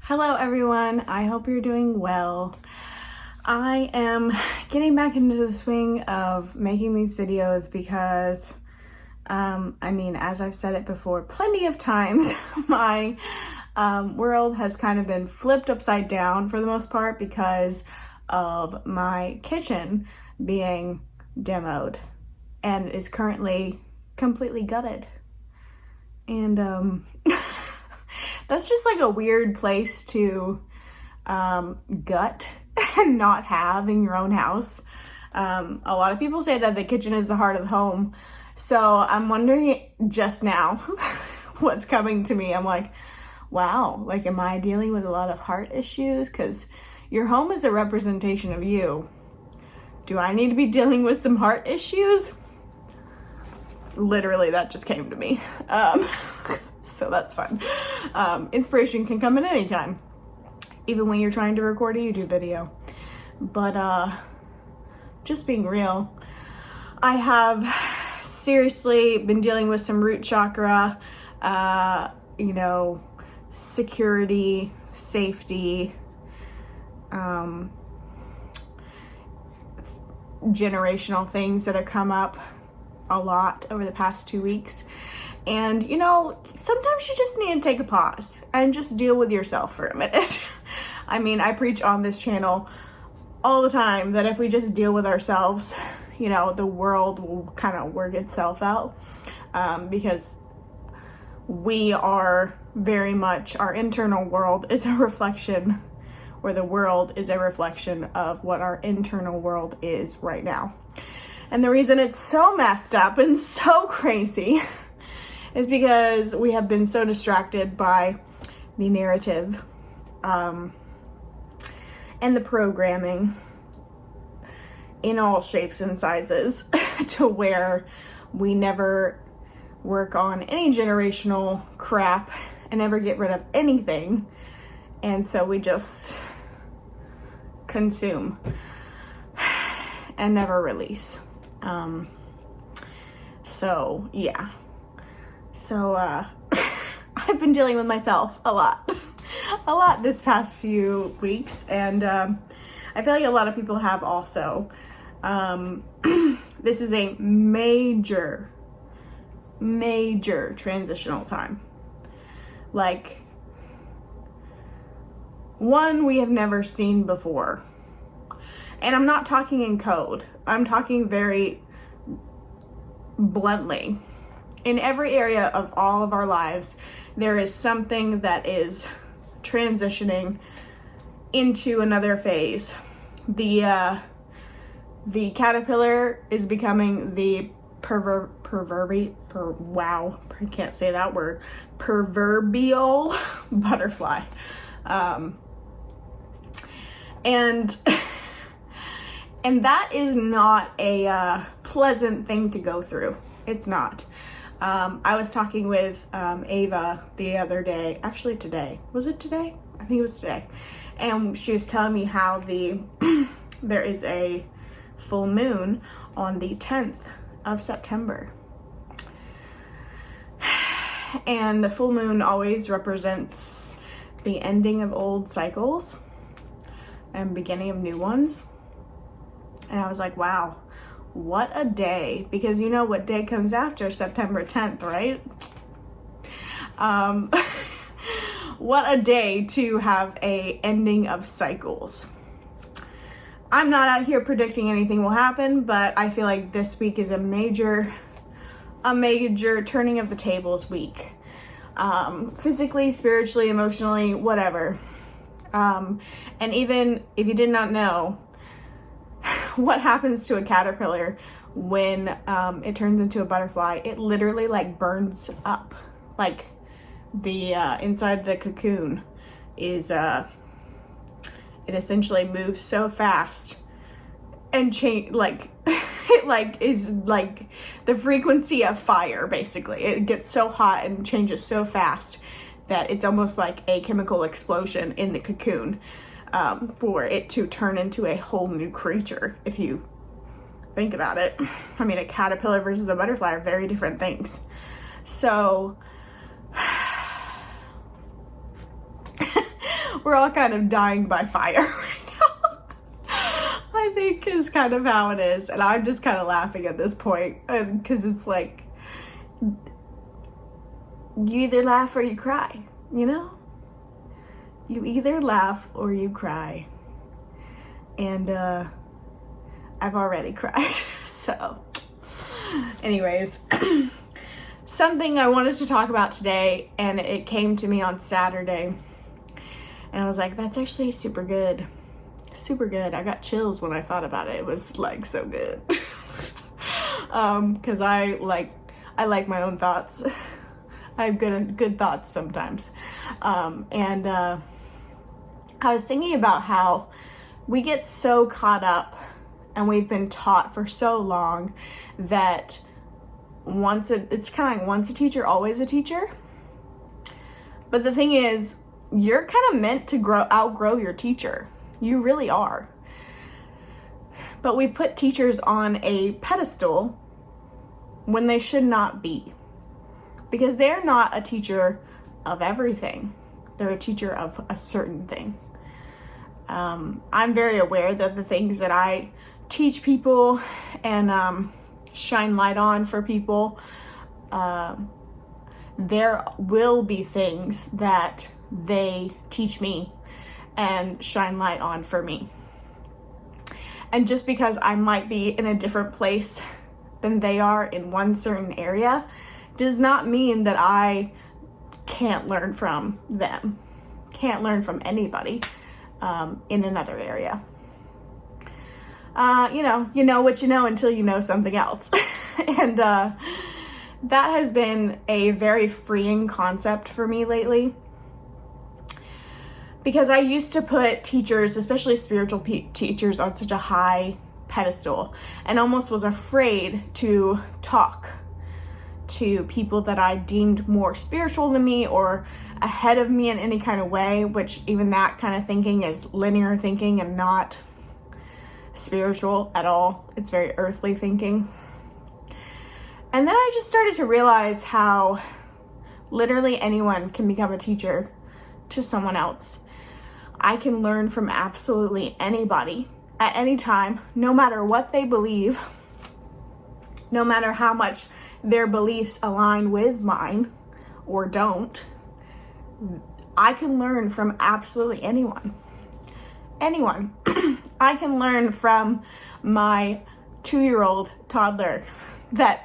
Hello everyone, I hope you're doing well. I am getting back into the swing of making these videos because, as I've said it before plenty of times, my world has kind of been flipped upside down for the most part because of my kitchen being demoed and is currently completely gutted. And that's just like a weird place to gut and not have in your own house. A lot of people say that the kitchen is the heart of the home. So I'm wondering just now what's coming to me. I'm like, wow, like, am I dealing with a lot of heart issues? Because your home is a representation of you. Do I need to be dealing with some heart issues? Literally, that just came to me. So that's fun. Inspiration can come at any time, even when you're trying to record a YouTube video. But just being real, I have seriously been dealing with some root chakra, security, safety, generational things that have come up a lot over the past 2 weeks. And, sometimes you just need to take a pause and just deal with yourself for a minute. I preach on this channel all the time that if we just deal with ourselves, the world will kind of work itself out. Because we are very much, our internal world is a reflection, or the world is a reflection of what our internal world is right now. And the reason it's so messed up and so crazy is because we have been so distracted by the narrative and the programming in all shapes and sizes to where we never work on any generational crap and never get rid of anything. And so we just consume and never release. So I've been dealing with myself a lot this past few weeks, and I feel like a lot of people have also. This is a major transitional time. Like, one we have never seen before. And I'm not talking in code. I'm talking very bluntly. In every area of all of our lives, there is something that is transitioning into another phase. The caterpillar is becoming the proverbial butterfly. And that is not a pleasant thing to go through. It's not. I was talking with Ava the other day, actually today. Was it today? I think it was today. And she was telling me how there is a full moon on the 10th of September. And the full moon always represents the ending of old cycles and beginning of new ones. And I was like, wow, what a day. Because you know what day comes after September 10th, right? What a day to have a ending of cycles. I'm not out here predicting anything will happen, but I feel like this week is a major turning of the tables week. Physically, spiritually, emotionally, whatever. And even if you did not know, what happens to a caterpillar when it turns into a butterfly, it literally burns up. Like, the inside the cocoon is it essentially moves so fast and change, it is like the frequency of fire. Basically, it gets so hot and changes so fast that it's almost like a chemical explosion in the cocoon. For it to turn into a whole new creature, if you think about it. A caterpillar versus a butterfly are very different things. So we're all kind of dying by fire right now. I think is kind of how it is. And I'm just kind of laughing at this point because it's like, you either laugh or you cry, you know? You either laugh or you cry. And I've already cried. So anyways, something I wanted to talk about today, and it came to me on Saturday, and I was like, that's actually super good. Super good. I got chills when I thought about it. It was like so good. Because I like my own thoughts. I have good thoughts sometimes. I was thinking about how we get so caught up, and we've been taught for so long that it's kind of like once a teacher, always a teacher. But the thing is, you're kind of meant to outgrow your teacher. You really are. But we've put teachers on a pedestal when they should not be. Because they're not a teacher of everything. They're a teacher of a certain thing. I'm very aware that the things that I teach people and shine light on for people, there will be things that they teach me and shine light on for me. And just because I might be in a different place than they are in one certain area does not mean that I can't learn from them, can't learn from anybody in another area. You know what you know until you know something else. And that has been a very freeing concept for me lately. Because I used to put teachers, especially spiritual teachers, on such a high pedestal and almost was afraid to talk to people that I deemed more spiritual than me or ahead of me in any kind of way, which even that kind of thinking is linear thinking and not spiritual at all. It's very earthly thinking. And then I just started to realize how literally anyone can become a teacher to someone else. I can learn from absolutely anybody at any time, no matter what they believe, no matter how much their beliefs align with mine or don't. I can learn from absolutely anyone. Anyone. I can learn from my 2-year-old toddler that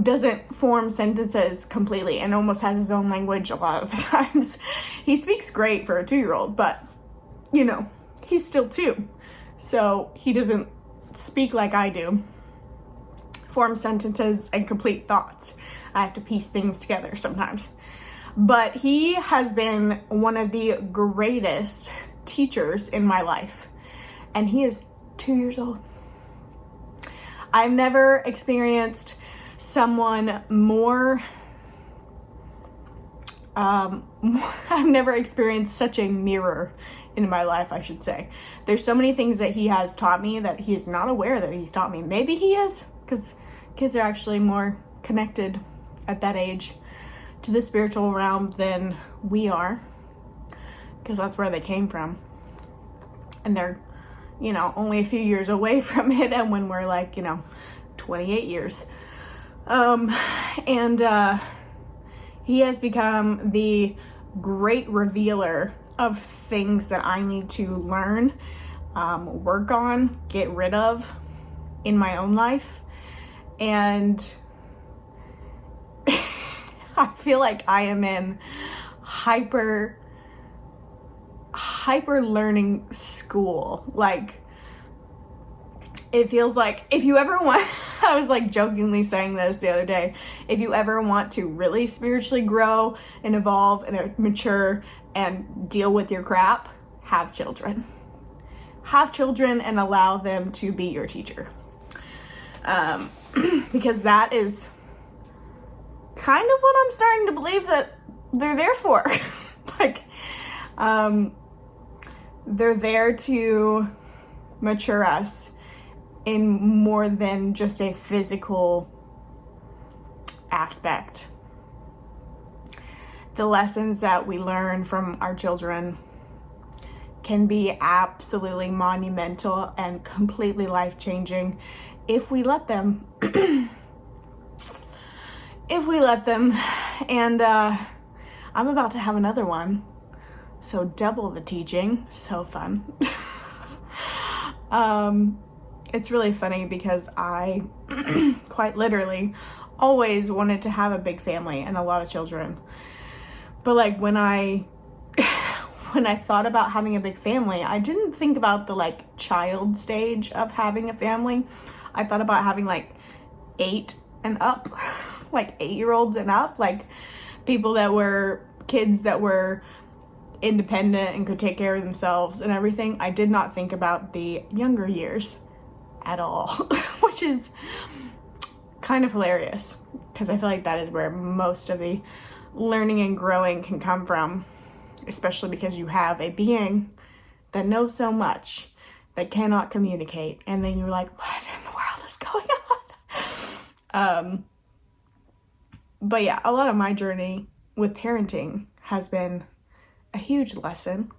doesn't form sentences completely and almost has his own language a lot of the times. He speaks great for a 2-year-old, but, he's still 2. So he doesn't speak like I do, form sentences and complete thoughts. I have to piece things together sometimes. But he has been one of the greatest teachers in my life. And he is 2 years old. I've never experienced someone more, I've never experienced such a mirror in my life, I should say. There's so many things that he has taught me that he is not aware that he's taught me. Maybe he is, because kids are actually more connected at that age to the spiritual realm than we are, because that's where they came from. And they're, only a few years away from it, and when we're like, 28 years. He has become the great revealer of things that I need to learn, work on, get rid of in my own life. And I feel like I am in hyper learning school. Like, it feels like if you ever want, I was like jokingly saying this the other day, if you ever want to really spiritually grow and evolve and mature and deal with your crap, have children. Have children and allow them to be your teacher. Because that is kind of what I'm starting to believe that they're there for. They're there to mature us in more than just a physical aspect. the lessons that we learn from our children can be absolutely monumental and completely life-changing if we let them. If we let them. And I'm about to have another one, so double the teaching. So fun. It's really funny because I quite literally always wanted to have a big family and a lot of children. But like when I thought about having a big family, I didn't think about the like child stage of having a family. I thought about having like 8 and up, like 8-year-olds and up, like people that were kids that were independent and could take care of themselves and everything. I did not think about the younger years at all, which is kind of hilarious because I feel like that is where most of the learning and growing can come from, especially because you have a being that knows so much that cannot communicate, and then you're like, what in the world is going on? But yeah, a lot of my journey with parenting has been a huge lesson.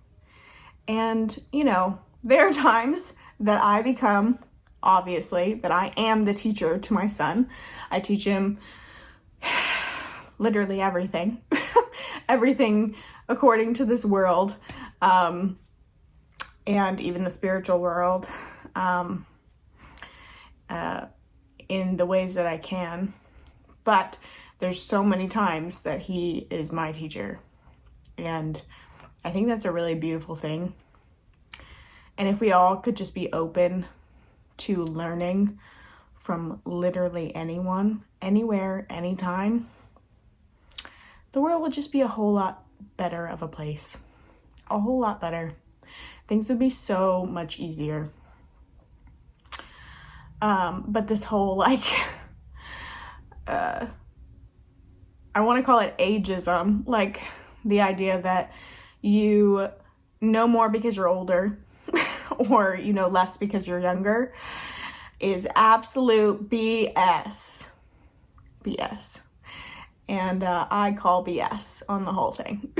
And, you know, there are times that I become, obviously, that I am the teacher to my son. I teach him literally everything. Everything according to this world, and even the spiritual world, in the ways that I can. But there's so many times that he is my teacher, and I think that's a really beautiful thing. And if we all could just be open to learning from literally anyone, anywhere, anytime, the world would just be a whole lot better of a place. A whole lot better. Things would be so much easier. But this whole, like, I want to call it ageism, like the idea that you know more because you're older or you know less because you're younger, is absolute BS. BS. And I call BS on the whole thing.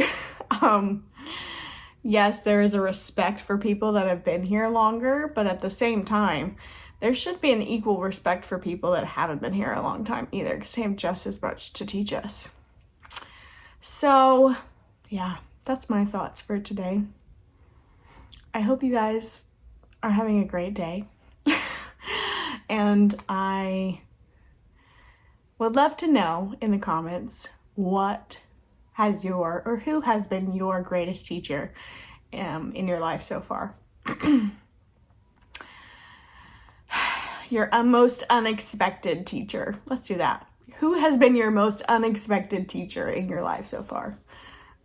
Yes, there is a respect for people that have been here longer, but at the same time, there should be an equal respect for people that haven't been here a long time either, because they have just as much to teach us. So, yeah, that's my thoughts for today. I hope you guys are having a great day. And I would love to know in the comments what has your, or who has been your greatest teacher in your life so far. Your most unexpected teacher. Let's do that. Who has been your most unexpected teacher in your life so far?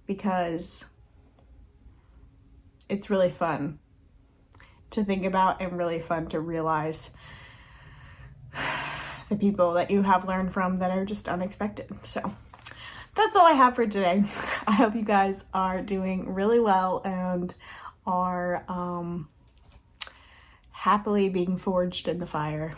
Because it's really fun to think about and really fun to realize the people that you have learned from that are just unexpected. So that's all I have for today. I hope you guys are doing really well and are happily being forged in the fire.